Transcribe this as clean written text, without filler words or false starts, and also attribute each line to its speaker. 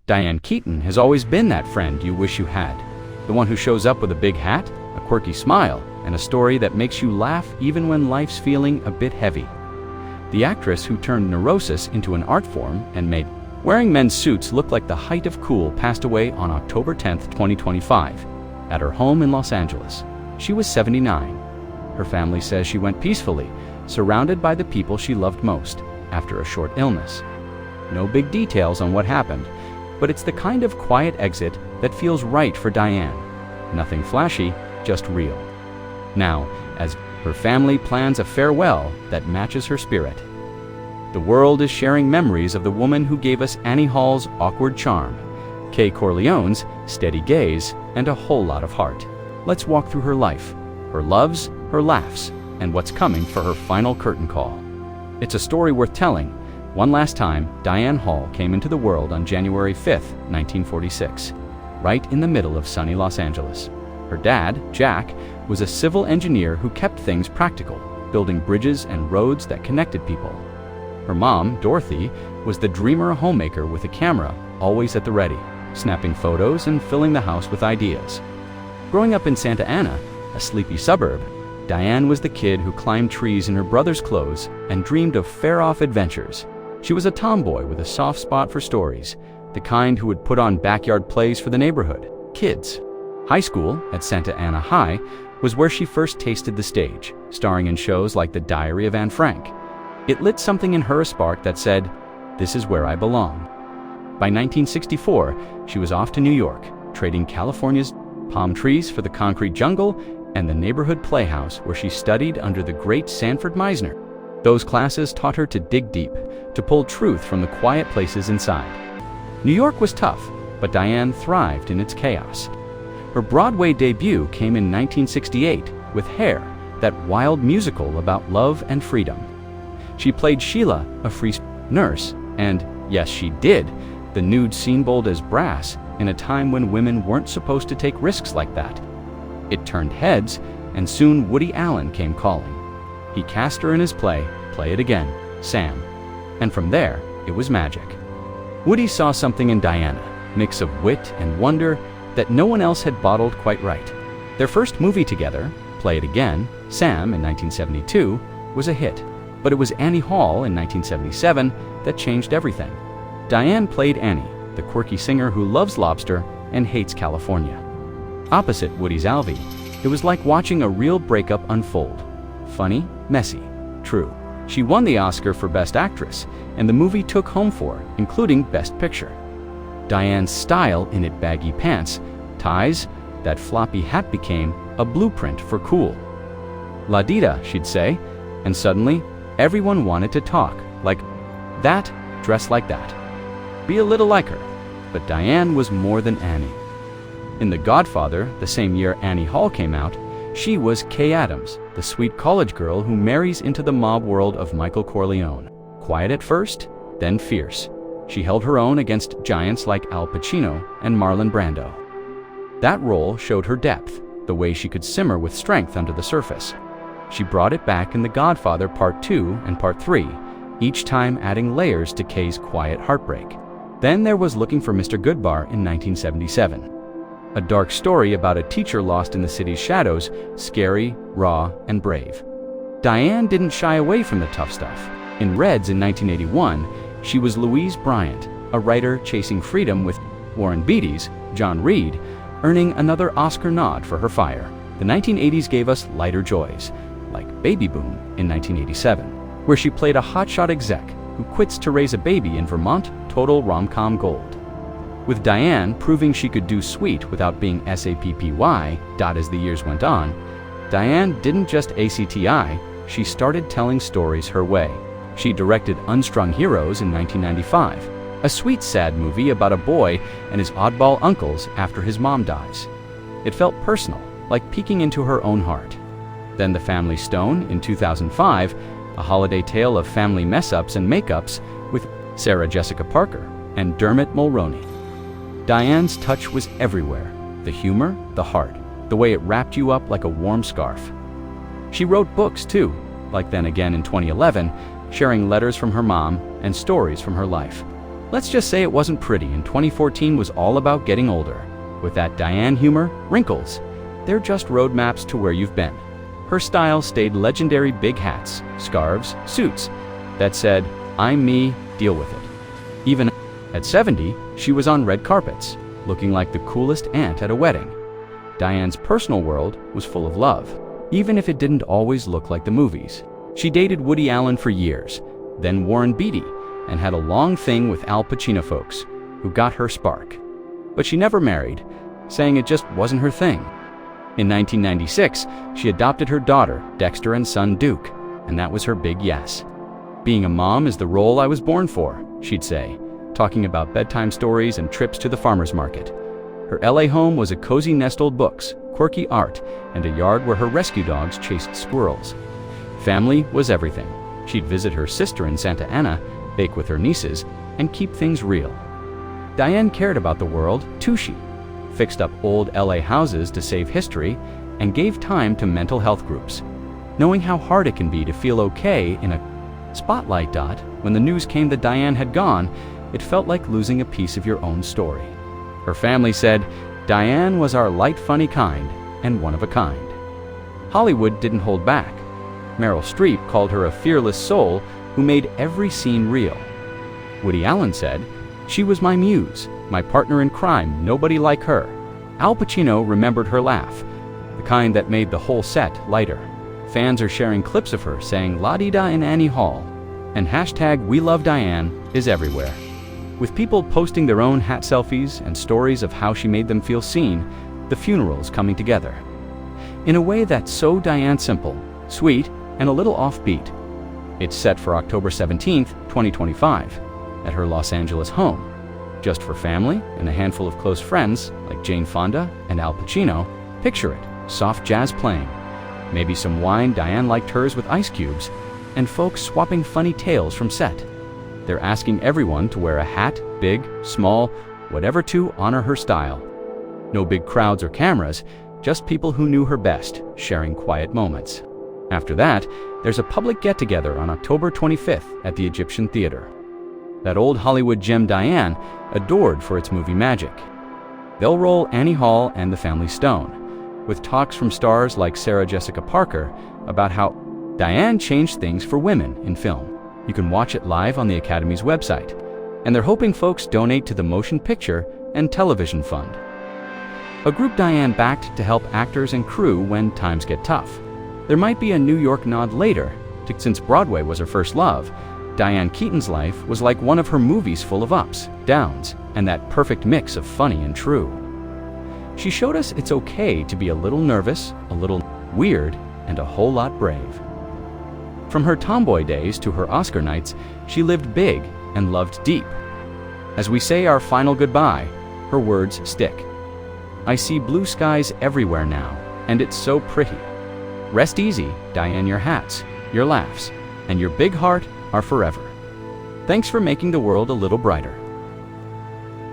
Speaker 1: Diane Keaton has always been that friend you wish you had. The one who shows up with a big hat, a quirky smile, and a story that makes you laugh even when life's feeling a bit heavy. The actress who turned neurosis into an art form and made wearing men's suits look like the height of cool passed away on October 10, 2025, at her home in Los Angeles. She was 79. Her family says she went peacefully, surrounded by the people she loved most, after a short illness. No big details on what happened, but it's the kind of quiet exit that feels right for Diane. Nothing flashy, just real. Now, as her family plans a farewell that matches her spirit. The world is sharing memories of the woman who gave us Annie Hall's awkward charm, Kay Corleone's steady gaze, and a whole lot of heart. Let's walk through her life, her loves, her laughs, and what's coming for her final curtain call. It's a story worth telling. One last time, Diane Hall came into the world on January 5, 1946, right in the middle of sunny Los Angeles. Her dad, Jack, was a civil engineer who kept things practical, building bridges and roads that connected people. Her mom, Dorothy, was the dreamer homemaker with a camera always at the ready, snapping photos and filling the house with ideas. Growing up in Santa Ana, a sleepy suburb, Diane was the kid who climbed trees in her brother's clothes and dreamed of far-off adventures. She was a tomboy with a soft spot for stories, the kind who would put on backyard plays for the neighborhood, kids. High school, at Santa Ana High, was where she first tasted the stage, starring in shows like The Diary of Anne Frank. It lit something in her a spark that said, "This is where I belong." By 1964, she was off to New York, trading California's palm trees for the concrete jungle and the neighborhood playhouse where she studied under the great Sanford Meisner. Those classes taught her to dig deep, to pull truth from the quiet places inside. New York was tough, but Diane thrived in its chaos. Her Broadway debut came in 1968 with Hair, that wild musical about love and freedom. She played Sheila, a free nurse, and, yes she did, the nude scene bold as brass in a time when women weren't supposed to take risks like that. It turned heads, and soon Woody Allen came calling. He cast her in his play, Play It Again, Sam. And from there, it was magic. Woody saw something in Diana, mix of wit and wonder that no one else had bottled quite right. Their first movie together, Play It Again, Sam in 1972, was a hit. But it was Annie Hall in 1977 that changed everything. Diane played Annie, the quirky singer who loves lobster and hates California. Opposite Woody's Alvy, it was like watching a real breakup unfold. Funny, messy, true. She won the Oscar for Best Actress, and the movie took home 4, including Best Picture. Diane's style in it baggy pants, ties, that floppy hat became a blueprint for cool. La Dida, she'd say, and suddenly, everyone wanted to talk like that, dress like that. Be a little like her. But Diane was more than Annie. In The Godfather, the same year Annie Hall came out, she was Kay Adams, the sweet college girl who marries into the mob world of Michael Corleone. Quiet at first, then fierce. She held her own against giants like Al Pacino and Marlon Brando. That role showed her depth, the way she could simmer with strength under the surface. She brought it back in The Godfather Part 2 and Part 3, each time adding layers to Kay's quiet heartbreak. Then there was Looking for Mr. Goodbar in 1977. A dark story about a teacher lost in the city's shadows, scary, raw, and brave. Diane didn't shy away from the tough stuff. In Reds in 1981, she was Louise Bryant, a writer chasing freedom with Warren Beatty's John Reed, earning another Oscar nod for her fire. The 1980s gave us lighter joys, like Baby Boom in 1987, where she played a hotshot exec who quits to raise a baby in Vermont, total rom-com gold. With Diane proving she could do sweet without being SAPPY, as the years went on, Diane didn't just ACTI, she started telling stories her way. She directed Unstrung Heroes in 1995, a sweet sad movie about a boy and his oddball uncles after his mom dies. It felt personal, like peeking into her own heart. Then The Family Stone in 2005, a holiday tale of family mess-ups and makeups with Sarah Jessica Parker and Dermot Mulroney. Diane's touch was everywhere, the humor, the heart, the way it wrapped you up like a warm scarf. She wrote books too, like Then Again in 2011, sharing letters from her mom and stories from her life. Let's just say it wasn't pretty, and 2014 was all about getting older. With that Diane humor, wrinkles, they're just roadmaps to where you've been. Her style stayed legendary: big hats, scarves, suits that said, "I'm me, deal with it." Even at 70, she was on red carpets, looking like the coolest aunt at a wedding. Diane's personal world was full of love, even if it didn't always look like the movies. She dated Woody Allen for years, then Warren Beatty, and had a long thing with Al Pacino folks, who got her spark. But she never married, saying it just wasn't her thing. In 1996, she adopted her daughter, Dexter, and son, Duke, and that was her big yes. "Being a mom is the role I was born for," she'd say, talking about bedtime stories and trips to the farmer's market. Her LA home was a cozy nest of books, quirky art, and a yard where her rescue dogs chased squirrels. Family was everything. She'd visit her sister in Santa Ana, bake with her nieces, and keep things real. Diane cared about the world, too. She fixed up old LA houses to save history and gave time to mental health groups. Knowing how hard it can be to feel okay in a spotlight. When the news came that Diane had gone, it felt like losing a piece of your own story. Her family said, "Diane was our light, funny kind, and one of a kind." Hollywood didn't hold back. Meryl Streep called her a fearless soul who made every scene real. Woody Allen said, "She was my muse, my partner in crime, nobody like her." Al Pacino remembered her laugh, the kind that made the whole set lighter. Fans are sharing clips of her saying "La-di-da" in Annie Hall, and hashtag "We Love Diane" is everywhere. With people posting their own hat selfies and stories of how she made them feel seen, the funeral's coming together. In a way that's so Diane simple, sweet, and a little offbeat. It's set for October 17th, 2025, at her Los Angeles home. Just for family and a handful of close friends like Jane Fonda and Al Pacino. Picture it, soft jazz playing, maybe some wine Diane liked hers with ice cubes, and folks swapping funny tales from set. They're asking everyone to wear a hat, big, small, whatever, to honor her style. No big crowds or cameras, just people who knew her best, sharing quiet moments. After that, there's a public get-together on October 25th at the Egyptian Theater. That old Hollywood gem Diane, adored for its movie magic. They'll roll Annie Hall and The Family Stone, with talks from stars like Sarah Jessica Parker about how Diane changed things for women in film. You can watch it live on the Academy's website, and they're hoping folks donate to the Motion Picture and Television Fund, a group Diane backed to help actors and crew when times get tough. There might be a New York nod later, since Broadway was her first love. Diane Keaton's life was like one of her movies, full of ups, downs, and that perfect mix of funny and true. She showed us it's okay to be a little nervous, a little weird, and a whole lot brave. From her tomboy days to her Oscar nights, she lived big and loved deep. As we say our final goodbye, her words stick. "I see blue skies everywhere now, and it's so pretty." Rest easy, Diane. Your hats, your laughs, and your big heart are forever. Thanks for making the world a little brighter.